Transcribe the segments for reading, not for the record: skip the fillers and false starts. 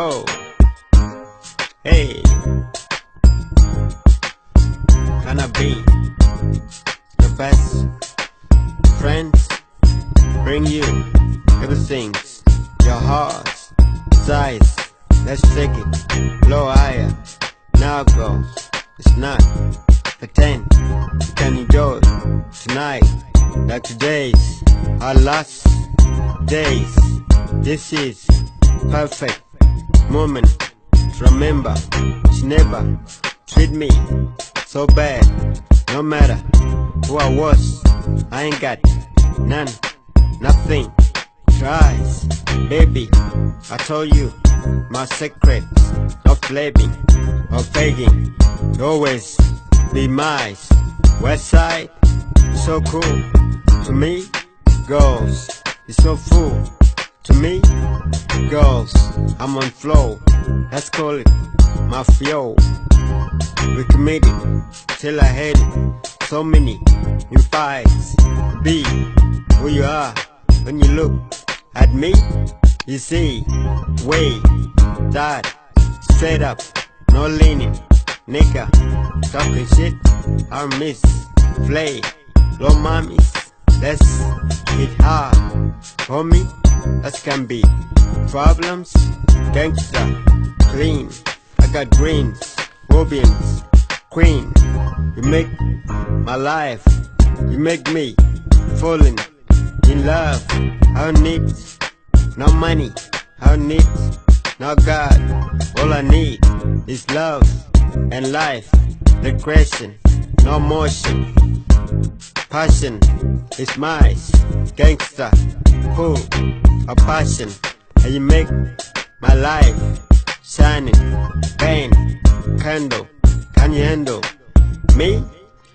Oh, hey, can I be the best friends? Bring you everything, your heart, size. Let's take it, blow higher. Now goes, it's not pretend. You can enjoy tonight, like today's our last days. This is perfect moment to remember. She never treat me so bad. No matter who I was, I ain't got none, nothing. Tries, baby, I told you my secret. No blaming or begging, always be mine. West side, so cool to me. Girls, it's so full to me. Girls, I'm on flow. Let's call it my flow. We committed till I had it. So many new fights. Be who you are when you look at me. You see, way that straight up, no leaning, nigga, talking shit. I miss play, low mommies. Let's hit hard, homie. That can be problems. Gangsta, clean. I got greens, Rubians, queen. You make my life. You make me falling in love. I don't need no money. I don't need no God. All I need is love and life. Recreation, no motion. Passion is mine. Gangsta, full of passion. And you make my life shining. Pain, candle, can you handle me?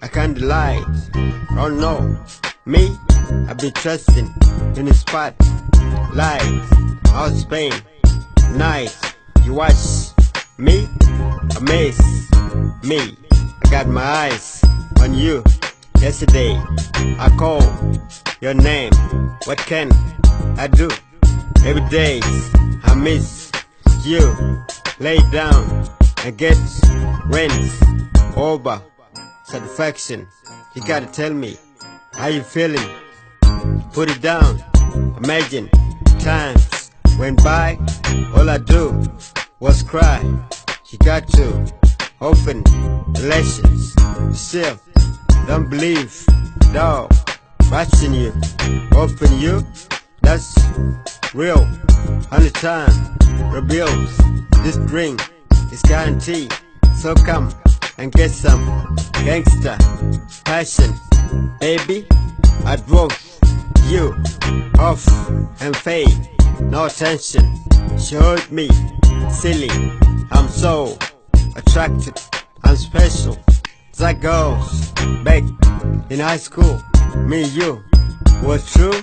I can't lie. Oh no, me, I be trusting in the spot. Light, I'll Spain, night. You watch me, amaze me. I got my eyes on you. Yesterday, I called your name. What can I do? Every day, I miss you. Lay down and get rents over satisfaction. You gotta tell me how you feeling. Put it down. Imagine times went by. All I do was cry. You got to open relations. Still don't believe, dog. Watching you, open you. That's real. 100 times reveals. This drink is guaranteed. So come and get some gangsta passion, baby. I drove you off and fade. No attention. She heard me silly. I'm so attracted. I'm special. That goes back in high school. Me and you were true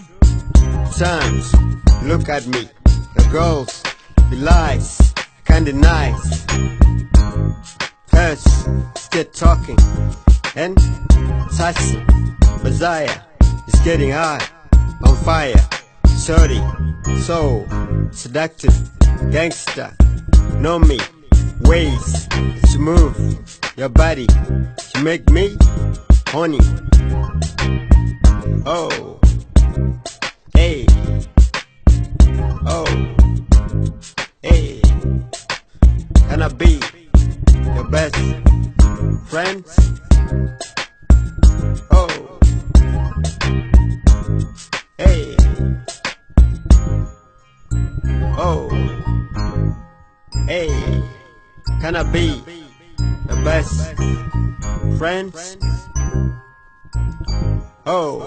times. Look at me. The girls be lies. Kinda nice. First, still talking and touching. Messiah is getting hot, on fire. Shorty, so seductive. Gangsta, know me. Ways to move your body. You make me horny. Oh, hey, oh, hey. Can I be your best friends? Oh, hey, oh, hey. Can I be the best friends? Oh.